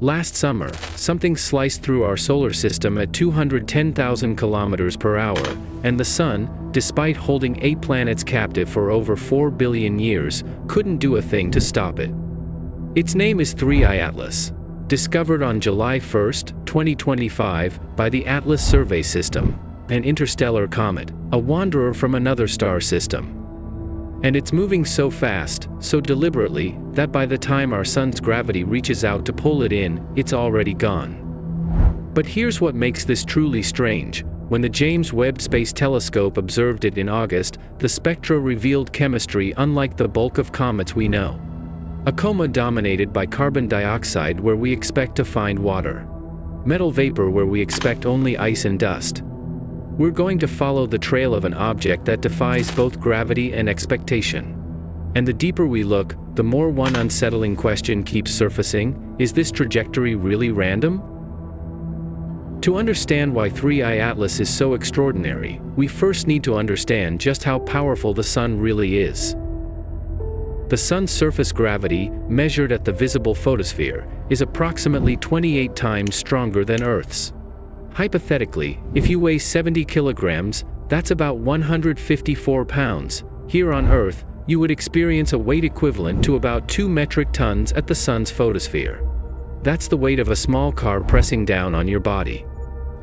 Last summer, something sliced through our solar system at 210,000 kilometers per hour, and the Sun, despite holding 8 planets captive for over 4 billion years, couldn't do a thing to stop it. Its name is 3I Atlas. Discovered on July 1, 2025, by the Atlas Survey System, an interstellar comet, a wanderer from another star system. And it's moving so fast, so deliberately, that by the time our Sun's gravity reaches out to pull it in, it's already gone. But here's what makes this truly strange. When the James Webb Space Telescope observed it in August, the spectra revealed chemistry unlike the bulk of comets we know. A coma dominated by carbon dioxide where we expect to find water. Metal vapor where we expect only ice and dust. We're going to follow the trail of an object that defies both gravity and expectation. And the deeper we look, the more one unsettling question keeps surfacing: is this trajectory really random? To understand why 3I Atlas is so extraordinary, we first need to understand just how powerful the Sun really is. The Sun's surface gravity, measured at the visible photosphere, is approximately 28 times stronger than Earth's. Hypothetically, if you weigh 70 kilograms, that's about 154 pounds. Here on Earth, you would experience a weight equivalent to about 2 metric tons at the Sun's photosphere. That's the weight of a small car pressing down on your body.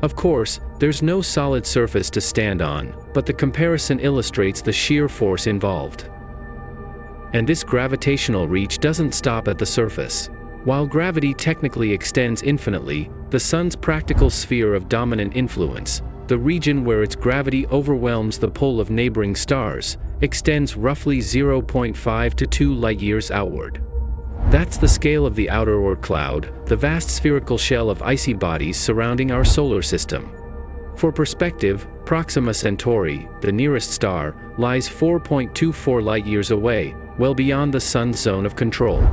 Of course, there's no solid surface to stand on, but the comparison illustrates the sheer force involved. And this gravitational reach doesn't stop at the surface. While gravity technically extends infinitely, the Sun's practical sphere of dominant influence, the region where its gravity overwhelms the pull of neighboring stars, extends roughly 0.5 to 2 light-years outward. That's the scale of the outer Oort cloud, the vast spherical shell of icy bodies surrounding our solar system. For perspective, Proxima Centauri, the nearest star, lies 4.24 light-years away, well beyond the Sun's zone of control.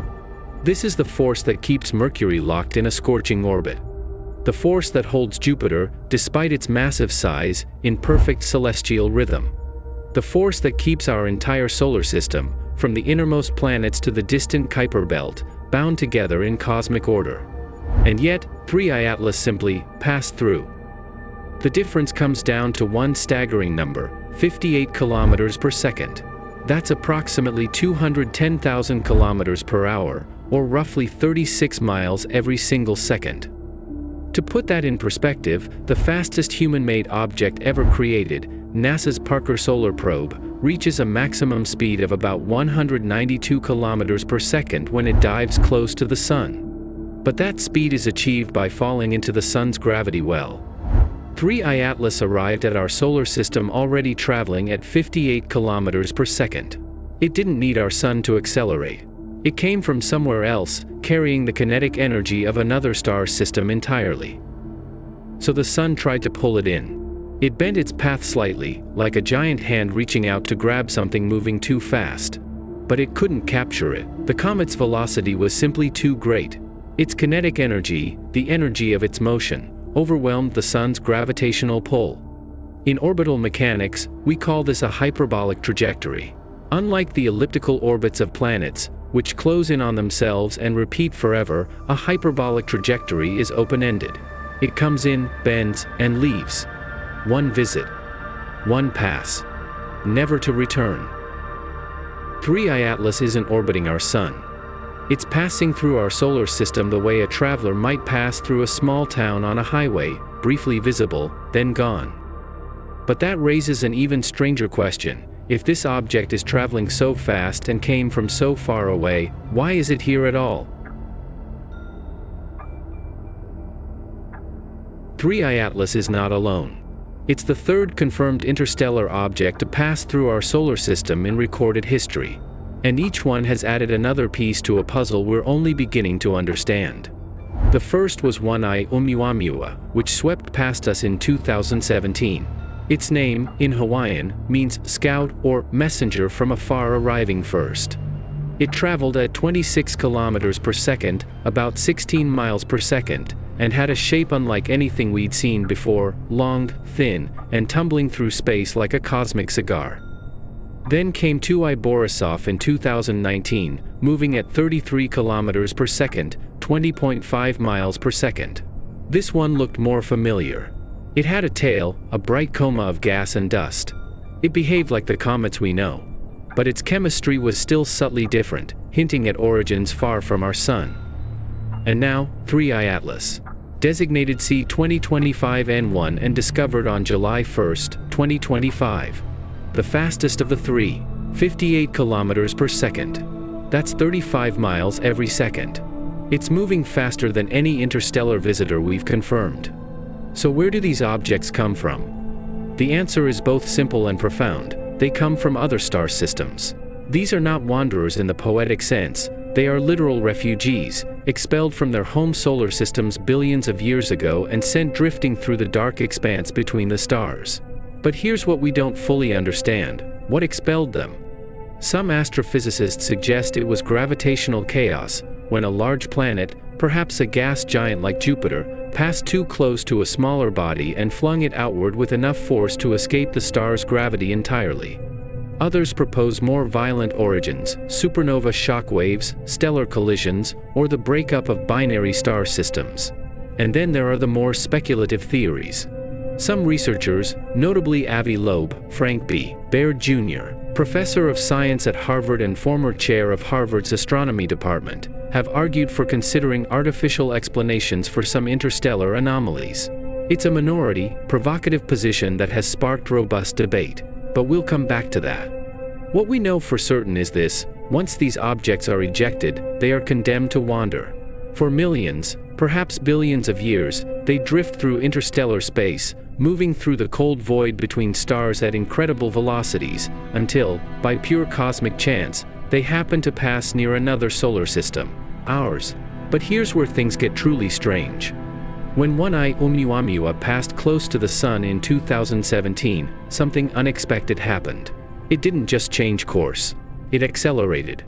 This is the force that keeps Mercury locked in a scorching orbit. The force that holds Jupiter, despite its massive size, in perfect celestial rhythm. The force that keeps our entire solar system, from the innermost planets to the distant Kuiper belt, bound together in cosmic order. And yet, 3I Atlas simply passed through. The difference comes down to one staggering number: 58 kilometers per second. That's approximately 210,000 kilometers per hour, or roughly 36 miles every single second. To put that in perspective, the fastest human-made object ever created, NASA's Parker Solar Probe, reaches a maximum speed of about 192 kilometers per second when it dives close to the Sun. But that speed is achieved by falling into the Sun's gravity well. 3I Atlas arrived at our solar system already traveling at 58 kilometers per second. It didn't need our Sun to accelerate. It came from somewhere else, carrying the kinetic energy of another star system entirely. So the Sun tried to pull it in. It bent its path slightly, like a giant hand reaching out to grab something moving too fast. But it couldn't capture it. The comet's velocity was simply too great. Its kinetic energy, the energy of its motion, overwhelmed the Sun's gravitational pull. In orbital mechanics, we call this a hyperbolic trajectory. Unlike the elliptical orbits of planets, which close in on themselves and repeat forever, a hyperbolic trajectory is open-ended. It comes in, bends, and leaves. One visit. One pass. Never to return. 3I Atlas isn't orbiting our Sun. It's passing through our solar system the way a traveler might pass through a small town on a highway, briefly visible, then gone. But that raises an even stranger question. If this object is traveling so fast and came from so far away, why is it here at all? 3I Atlas is not alone. It's the third confirmed interstellar object to pass through our solar system in recorded history. And each one has added another piece to a puzzle we're only beginning to understand. The first was 1I Oumuamua, which swept past us in 2017. Its name, in Hawaiian, means scout or messenger from afar arriving first. It traveled at 26 kilometers per second, about 16 miles per second, and had a shape unlike anything we'd seen before, long, thin, and tumbling through space like a cosmic cigar. Then came 2I Borisov in 2019, moving at 33 kilometers per second, 20.5 miles per second. This one looked more familiar. It had a tail, a bright coma of gas and dust. It behaved like the comets we know. But its chemistry was still subtly different, hinting at origins far from our Sun. And now, 3I Atlas. Designated C 2025N1 and discovered on July 1, 2025. The fastest of the three, 58 kilometers per second. That's 35 miles every second. It's moving faster than any interstellar visitor we've confirmed. So where do these objects come from? The answer is both simple and profound. They come from other star systems. These are not wanderers in the poetic sense. They are literal refugees, expelled from their home solar systems billions of years ago and sent drifting through the dark expanse between the stars. But here's what we don't fully understand. What expelled them? Some astrophysicists suggest it was gravitational chaos, when a large planet, perhaps a gas giant like Jupiter, passed too close to a smaller body and flung it outward with enough force to escape the star's gravity entirely. Others propose more violent origins, supernova shock waves, stellar collisions, or the breakup of binary star systems. And then there are the more speculative theories. Some researchers, notably Avi Loeb, Frank B. Baird Jr., professor of science at Harvard and former chair of Harvard's astronomy department, have argued for considering artificial explanations for some interstellar anomalies. It's a minority, provocative position that has sparked robust debate, but we'll come back to that. What we know for certain is this: once these objects are ejected, they are condemned to wander. For millions, perhaps billions of years, they drift through interstellar space, moving through the cold void between stars at incredible velocities, until, by pure cosmic chance, they happen to pass near another solar system, ours. But here's where things get truly strange. When 1I Oumuamua passed close to the Sun in 2017, something unexpected happened. It didn't just change course. It accelerated.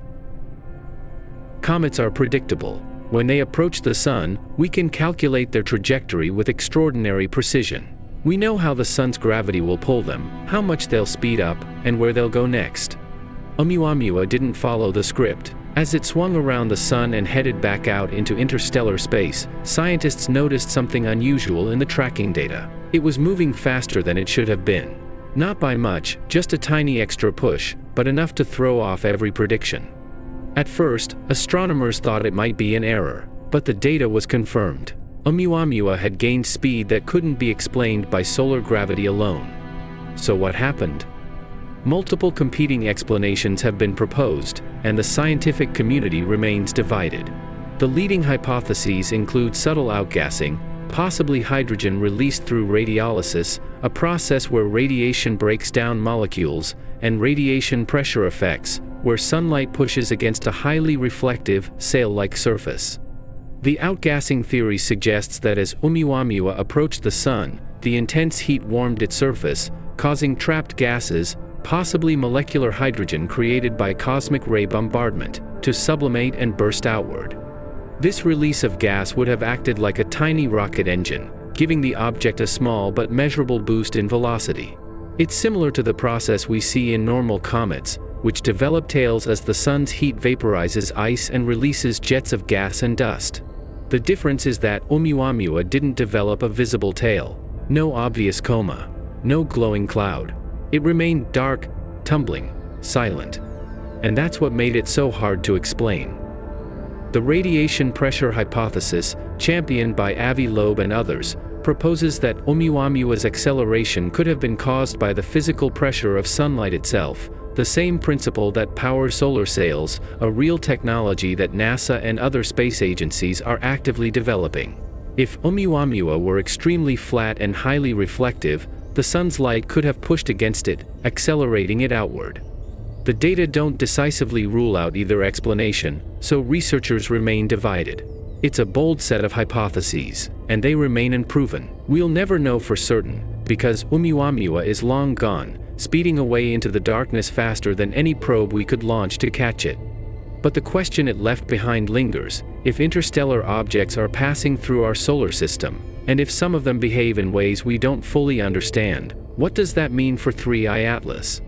Comets are predictable. When they approach the Sun, we can calculate their trajectory with extraordinary precision. We know how the Sun's gravity will pull them, how much they'll speed up, and where they'll go next. Oumuamua didn't follow the script. As it swung around the Sun and headed back out into interstellar space, scientists noticed something unusual in the tracking data. It was moving faster than it should have been. Not by much, just a tiny extra push, but enough to throw off every prediction. At first, astronomers thought it might be an error, but the data was confirmed. Oumuamua had gained speed that couldn't be explained by solar gravity alone. So what happened? Multiple competing explanations have been proposed, and the scientific community remains divided. The leading hypotheses include subtle outgassing, possibly hydrogen released through radiolysis, a process where radiation breaks down molecules, and radiation pressure effects, where sunlight pushes against a highly reflective, sail-like surface. The outgassing theory suggests that as Oumuamua approached the Sun, the intense heat warmed its surface, causing trapped gases, possibly molecular hydrogen created by cosmic ray bombardment, to sublimate and burst outward. This release of gas would have acted like a tiny rocket engine, giving the object a small but measurable boost in velocity. It's similar to the process we see in normal comets, which develop tails as the Sun's heat vaporizes ice and releases jets of gas and dust. The difference is that Oumuamua didn't develop a visible tail, no obvious coma, no glowing cloud. It remained dark, tumbling, silent. And that's what made it so hard to explain. The radiation pressure hypothesis, championed by Avi Loeb and others, proposes that Oumuamua's acceleration could have been caused by the physical pressure of sunlight itself, the same principle that powers solar sails, a real technology that NASA and other space agencies are actively developing. If Oumuamua were extremely flat and highly reflective, the Sun's light could have pushed against it, accelerating it outward. The data don't decisively rule out either explanation, so researchers remain divided. It's a bold set of hypotheses, and they remain unproven. We'll never know for certain, because Oumuamua is long gone, speeding away into the darkness faster than any probe we could launch to catch it. But the question it left behind lingers: if interstellar objects are passing through our solar system, and if some of them behave in ways we don't fully understand, what does that mean for 3I Atlas?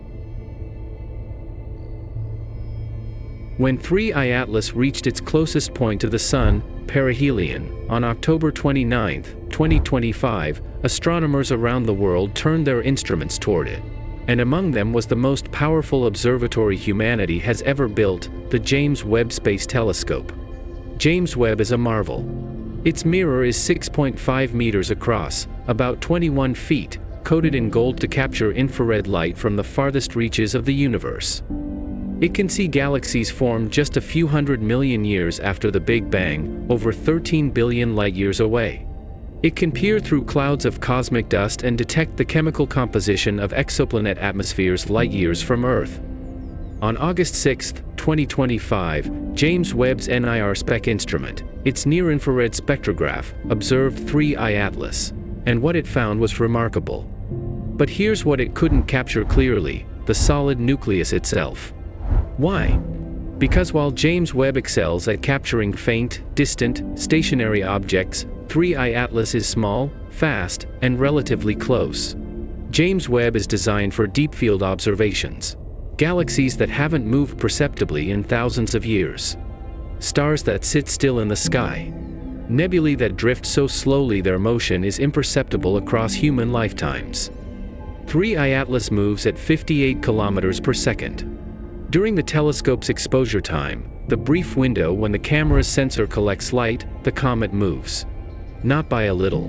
When 3I Atlas reached its closest point to the Sun, perihelion, on October 29, 2025, astronomers around the world turned their instruments toward it. And among them was the most powerful observatory humanity has ever built, the James Webb Space Telescope. James Webb is a marvel. Its mirror is 6.5 meters across, about 21 feet, coated in gold to capture infrared light from the farthest reaches of the universe. It can see galaxies formed just a few 100 million years after the Big Bang, over 13 billion light-years away. It can peer through clouds of cosmic dust and detect the chemical composition of exoplanet atmospheres light-years from Earth. On August 6, 2025, James Webb's NIR SPEC instrument, its near-infrared spectrograph, observed 3I Atlas, and what it found was remarkable. But here's what it couldn't capture clearly: the solid nucleus itself. Why? Because while James Webb excels at capturing faint, distant, stationary objects, 3I Atlas is small, fast, and relatively close. James Webb is designed for deep-field observations. Galaxies that haven't moved perceptibly in thousands of years. Stars that sit still in the sky. Nebulae that drift so slowly their motion is imperceptible across human lifetimes. 3I Atlas moves at 58 kilometers per second. During the telescope's exposure time, the brief window when the camera's sensor collects light, the comet moves. Not by a little.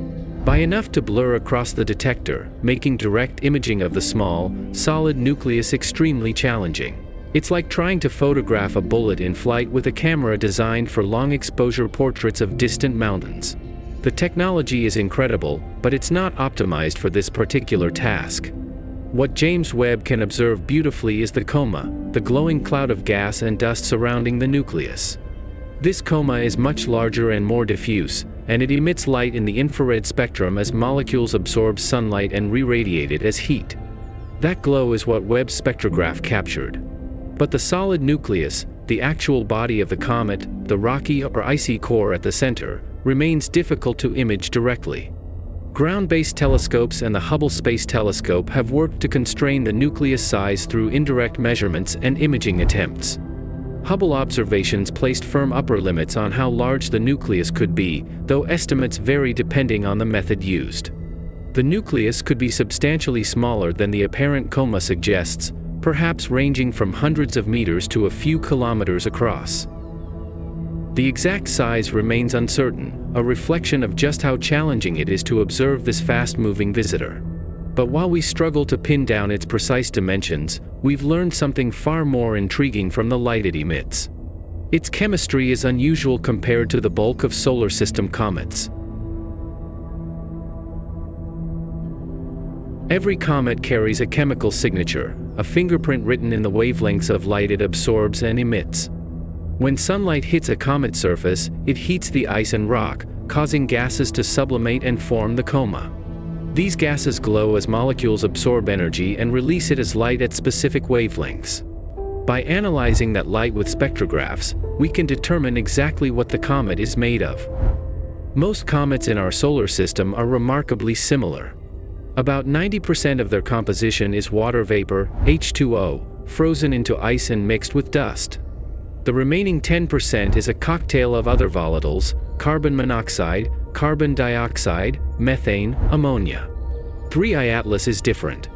By enough to blur across the detector, making direct imaging of the small, solid nucleus extremely challenging. It's like trying to photograph a bullet in flight with a camera designed for long-exposure portraits of distant mountains. The technology is incredible, but it's not optimized for this particular task. What James Webb can observe beautifully is the coma, the glowing cloud of gas and dust surrounding the nucleus. This coma is much larger and more diffuse, and it emits light in the infrared spectrum as molecules absorb sunlight and re-radiate it as heat. That glow is what Webb's spectrograph captured. But the solid nucleus, the actual body of the comet, the rocky or icy core at the center, remains difficult to image directly. Ground-based telescopes and the Hubble Space Telescope have worked to constrain the nucleus size through indirect measurements and imaging attempts. Hubble observations placed firm upper limits on how large the nucleus could be, though estimates vary depending on the method used. The nucleus could be substantially smaller than the apparent coma suggests, perhaps ranging from hundreds of meters to a few kilometers across. The exact size remains uncertain, a reflection of just how challenging it is to observe this fast-moving visitor. But while we struggle to pin down its precise dimensions, we've learned something far more intriguing from the light it emits. Its chemistry is unusual compared to the bulk of solar system comets. Every comet carries a chemical signature, a fingerprint written in the wavelengths of light it absorbs and emits. When sunlight hits a comet surface, it heats the ice and rock, causing gases to sublimate and form the coma. These gases glow as molecules absorb energy and release it as light at specific wavelengths. By analyzing that light with spectrographs, we can determine exactly what the comet is made of. Most comets in our solar system are remarkably similar. About 90% of their composition is water vapor, H2O, frozen into ice and mixed with dust. The remaining 10% is a cocktail of other volatiles: carbon monoxide, carbon dioxide, methane, ammonia. 3I Atlas is different.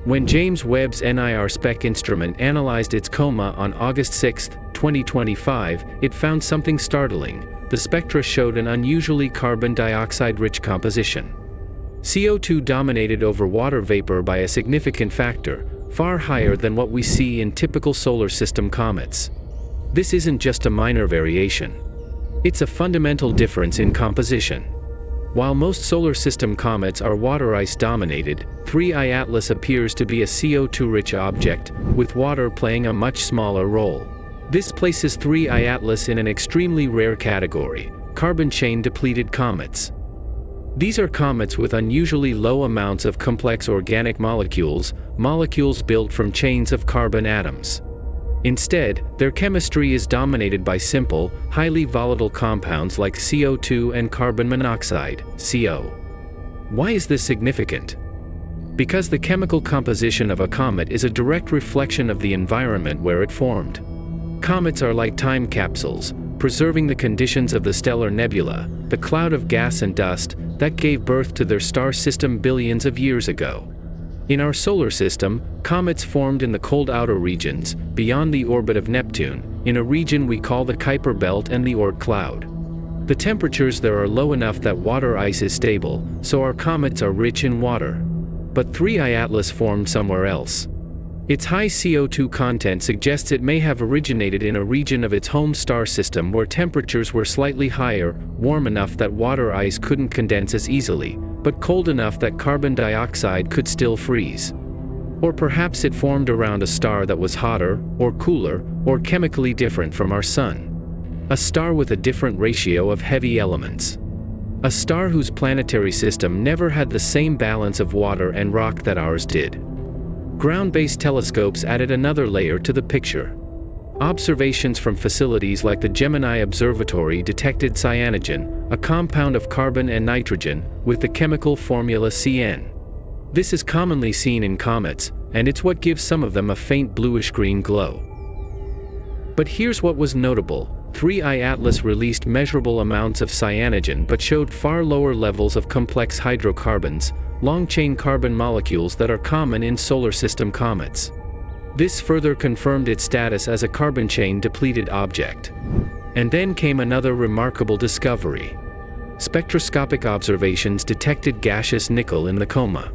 When James Webb's NIR SPEC instrument analyzed its coma on August 6, 2025, it found something startling. The spectra showed an unusually carbon dioxide-rich composition. CO2 dominated over water vapor by a significant factor, far higher than what we see in typical solar system comets. This isn't just a minor variation. It's a fundamental difference in composition. While most solar system comets are water ice dominated, 3I Atlas appears to be a CO2-rich object, with water playing a much smaller role. This places 3I Atlas in an extremely rare category: carbon chain-depleted comets. These are comets with unusually low amounts of complex organic molecules built from chains of carbon atoms. Instead, their chemistry is dominated by simple, highly volatile compounds like CO2 and carbon monoxide, CO. Why is this significant? Because the chemical composition of a comet is a direct reflection of the environment where it formed. Comets are like time capsules, preserving the conditions of the stellar nebula, the cloud of gas and dust that gave birth to their star system billions of years ago. In our solar system, comets formed in the cold outer regions, beyond the orbit of Neptune, in a region we call the Kuiper Belt and the Oort cloud. The temperatures there are low enough that water ice is stable, so our comets are rich in water. But 3I Atlas formed somewhere else. Its high CO2 content suggests it may have originated in a region of its home star system where temperatures were slightly higher, warm enough that water ice couldn't condense as easily, but cold enough that carbon dioxide could still freeze. Or perhaps it formed around a star that was hotter, or cooler, or chemically different from our Sun. A star with a different ratio of heavy elements. A star whose planetary system never had the same balance of water and rock that ours did. Ground-based telescopes added another layer to the picture. Observations from facilities like the Gemini Observatory detected cyanogen, a compound of carbon and nitrogen, with the chemical formula CN. This is commonly seen in comets, and it's what gives some of them a faint bluish-green glow. But here's what was notable. 3I Atlas released measurable amounts of cyanogen but showed far lower levels of complex hydrocarbons, long-chain carbon molecules that are common in solar system comets. This further confirmed its status as a carbon chain-depleted object. And then came another remarkable discovery. Spectroscopic observations detected gaseous nickel in the coma.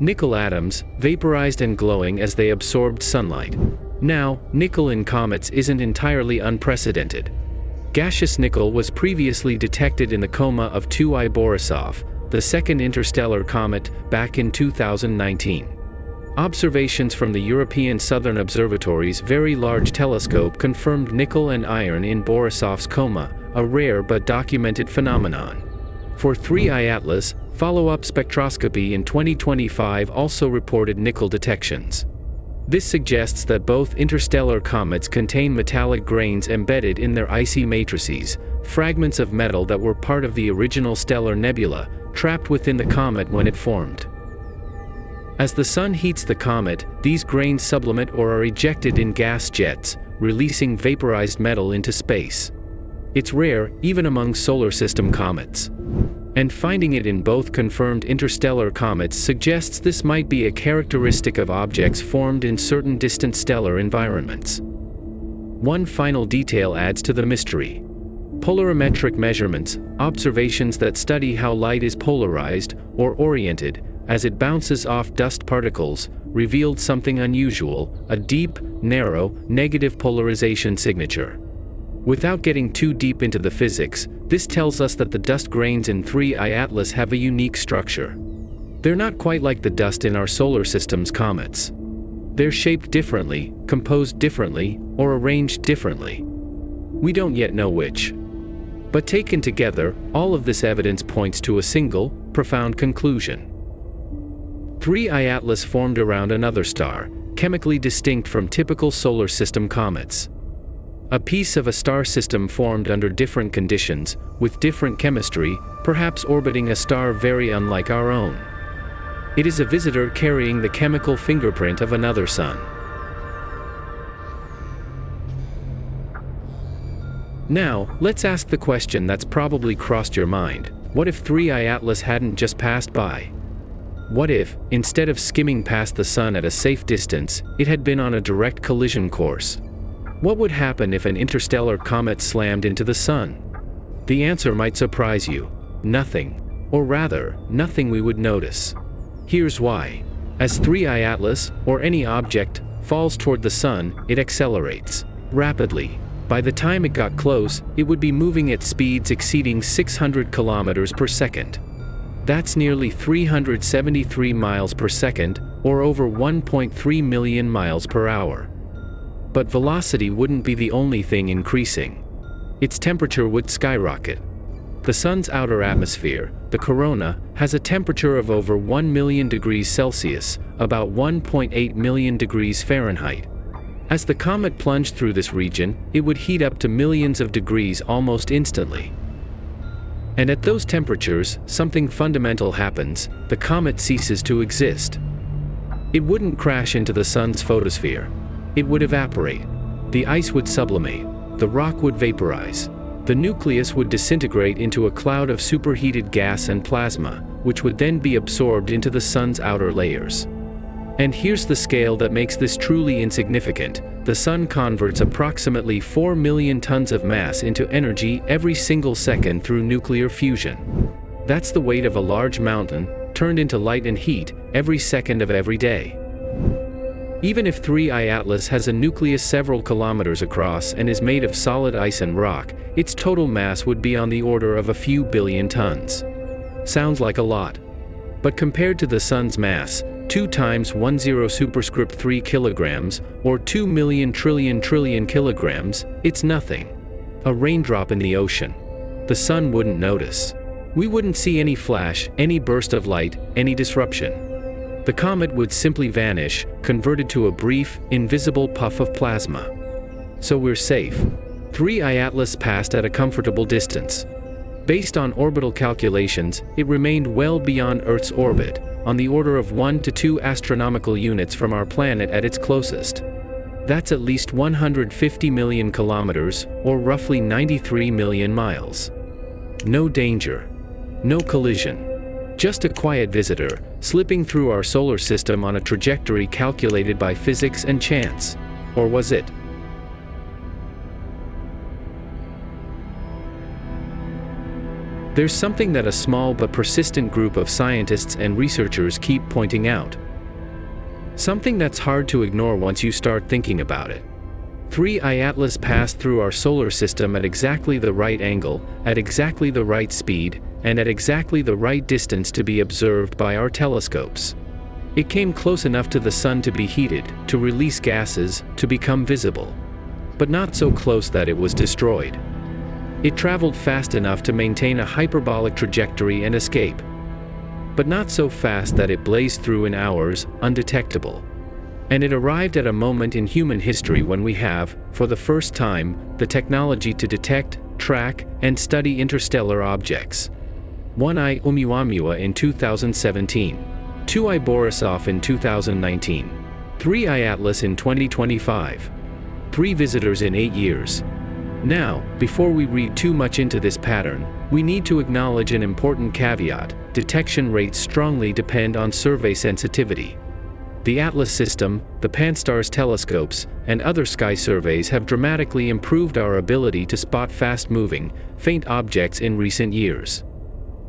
Nickel atoms, vaporized and glowing as they absorbed sunlight. Now, nickel in comets isn't entirely unprecedented. Gaseous nickel was previously detected in the coma of 2I Borisov, the second interstellar comet, back in 2019. Observations from the European Southern Observatory's Very Large Telescope confirmed nickel and iron in Borisov's coma, a rare but documented phenomenon. For 3I Atlas, follow-up spectroscopy in 2025 also reported nickel detections. This suggests that both interstellar comets contain metallic grains embedded in their icy matrices, fragments of metal that were part of the original stellar nebula, trapped within the comet when it formed. As the Sun heats the comet, these grains sublimate or are ejected in gas jets, releasing vaporized metal into space. It's rare, even among solar system comets. And finding it in both confirmed interstellar comets suggests this might be a characteristic of objects formed in certain distant stellar environments. One final detail adds to the mystery. Polarimetric measurements, observations that study how light is polarized, or oriented, as it bounces off dust particles, revealed something unusual, a deep, narrow, negative polarization signature. Without getting too deep into the physics, this tells us that the dust grains in 3I Atlas have a unique structure. They're not quite like the dust in our solar system's comets. They're shaped differently, composed differently, or arranged differently. We don't yet know which. But taken together, all of this evidence points to a single, profound conclusion. 3I Atlas formed around another star, chemically distinct from typical solar system comets. A piece of a star system formed under different conditions, with different chemistry, perhaps orbiting a star very unlike our own. It is a visitor carrying the chemical fingerprint of another sun. Now, let's ask the question that's probably crossed your mind. What if 3I Atlas hadn't just passed by? What if, instead of skimming past the Sun at a safe distance, it had been on a direct collision course? What would happen if an interstellar comet slammed into the Sun? The answer might surprise you. Nothing. Or rather, nothing we would notice. Here's why. As 3I Atlas, or any object, falls toward the Sun, it accelerates rapidly. By the time it got close, it would be moving at speeds exceeding 600 kilometers per second. That's nearly 373 miles per second, or over 1.3 million miles per hour. But velocity wouldn't be the only thing increasing. Its temperature would skyrocket. The Sun's outer atmosphere, the corona, has a temperature of over 1 million degrees Celsius, about 1.8 million degrees Fahrenheit. As the comet plunged through this region, it would heat up to millions of degrees almost instantly. And at those temperatures, something fundamental happens: the comet ceases to exist. It wouldn't crash into the Sun's photosphere. It would evaporate. The ice would sublimate, the rock would vaporize. The nucleus would disintegrate into a cloud of superheated gas and plasma, which would then be absorbed into the sun's outer layers. And here's the scale that makes this truly insignificant. The sun converts approximately 4 million tons of mass into energy every single second through nuclear fusion. That's the weight of a large mountain, turned into light and heat, every second of every day. Even if 3I Atlas has a nucleus several kilometers across and is made of solid ice and rock, its total mass would be on the order of a few billion tons. Sounds like a lot. But compared to the sun's mass, 2 times 10 superscript 3 kilograms, or 2 million trillion kilograms, it's nothing. A raindrop in the ocean. The sun wouldn't notice. We wouldn't see any flash, any burst of light, any disruption. The comet would simply vanish, converted to a brief, invisible puff of plasma. So we're safe. 3I Atlas passed at a comfortable distance. Based on orbital calculations, it remained well beyond Earth's orbit, on the order of 1 to 2 astronomical units from our planet at its closest. That's at least 150 million kilometers, or roughly 93 million miles. No danger. No collision. Just a quiet visitor, slipping through our solar system on a trajectory calculated by physics and chance. Or was it? There's something that a small but persistent group of scientists and researchers keep pointing out. Something that's hard to ignore once you start thinking about it. 3I Atlas passed through our solar system at exactly the right angle, at exactly the right speed, and at exactly the right distance to be observed by our telescopes. It came close enough to the sun to be heated, to release gases, to become visible. But not so close that it was destroyed. It traveled fast enough to maintain a hyperbolic trajectory and escape. But not so fast that it blazed through in hours, undetectable. And it arrived at a moment in human history when we have, for the first time, the technology to detect, track, and study interstellar objects. 1I Oumuamua in 2017. 2I Borisov in 2019. 3I Atlas in 2025. 3 visitors in 8 years. Now, before we read too much into this pattern, we need to acknowledge an important caveat: detection rates strongly depend on survey sensitivity. The Atlas system, the Pan-STARRS telescopes, and other sky surveys have dramatically improved our ability to spot fast-moving, faint objects in recent years.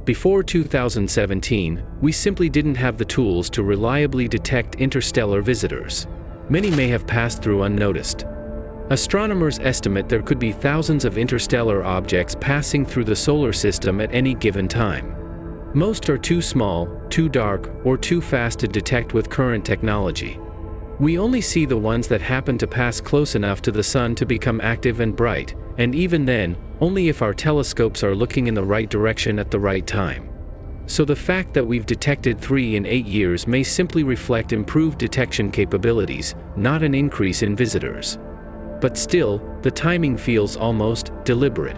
Before 2017, we simply didn't have the tools to reliably detect interstellar visitors. Many may have passed through unnoticed. Astronomers estimate there could be thousands of interstellar objects passing through the solar system at any given time. Most are too small, too dark, or too fast to detect with current technology. We only see the ones that happen to pass close enough to the sun to become active and bright, and even then, only if our telescopes are looking in the right direction at the right time. So the fact that we've detected 3 in 8 years may simply reflect improved detection capabilities, not an increase in visitors. But still, the timing feels almost deliberate.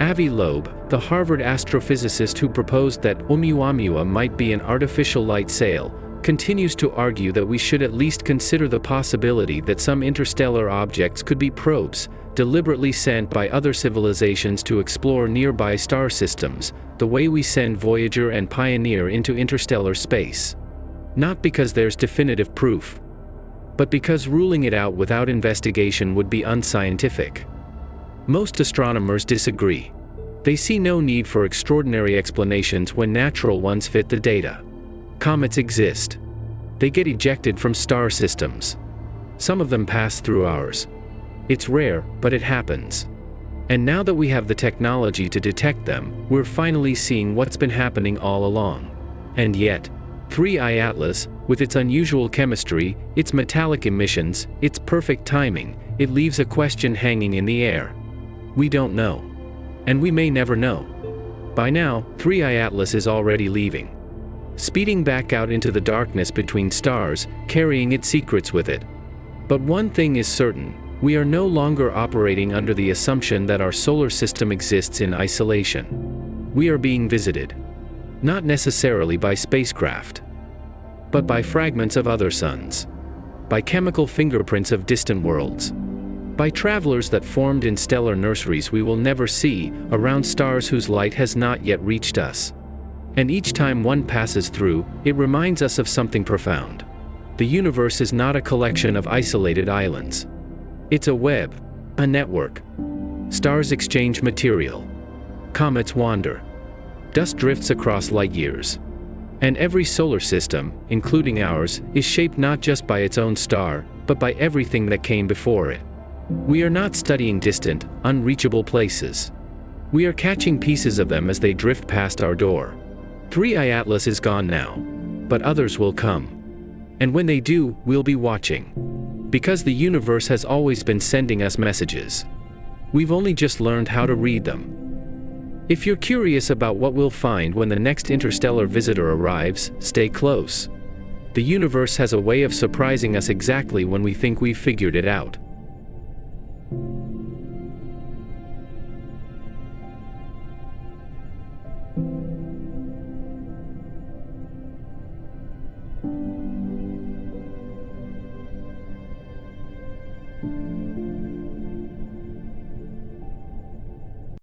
Avi Loeb, the Harvard astrophysicist who proposed that Oumuamua might be an artificial light sail, continues to argue that we should at least consider the possibility that some interstellar objects could be probes, deliberately sent by other civilizations to explore nearby star systems, the way we send Voyager and Pioneer into interstellar space. Not because there's definitive proof, but because ruling it out without investigation would be unscientific. Most astronomers disagree. They see no need for extraordinary explanations when natural ones fit the data. Comets exist. They get ejected from star systems. Some of them pass through ours. It's rare, but it happens. And now that we have the technology to detect them, we're finally seeing what's been happening all along. And yet, 3I Atlas, with its unusual chemistry, its metallic emissions, its perfect timing, it leaves a question hanging in the air. We don't know. And we may never know. By now, 3I Atlas is already leaving. Speeding back out into the darkness between stars, carrying its secrets with it. But one thing is certain: we are no longer operating under the assumption that our solar system exists in isolation. We are being visited. Not necessarily by spacecraft, but by fragments of other suns. By chemical fingerprints of distant worlds. By travelers that formed in stellar nurseries we will never see, around stars whose light has not yet reached us. And each time one passes through, it reminds us of something profound. The universe is not a collection of isolated islands. It's a web, a network. Stars exchange material. Comets wander. Dust drifts across light years. And every solar system, including ours, is shaped not just by its own star, but by everything that came before it. We are not studying distant, unreachable places. We are catching pieces of them as they drift past our door. 3I Atlas is gone now, but others will come. And when they do, we'll be watching. Because the universe has always been sending us messages. We've only just learned how to read them. If you're curious about what we'll find when the next interstellar visitor arrives, stay close. The universe has a way of surprising us exactly when we think we've figured it out.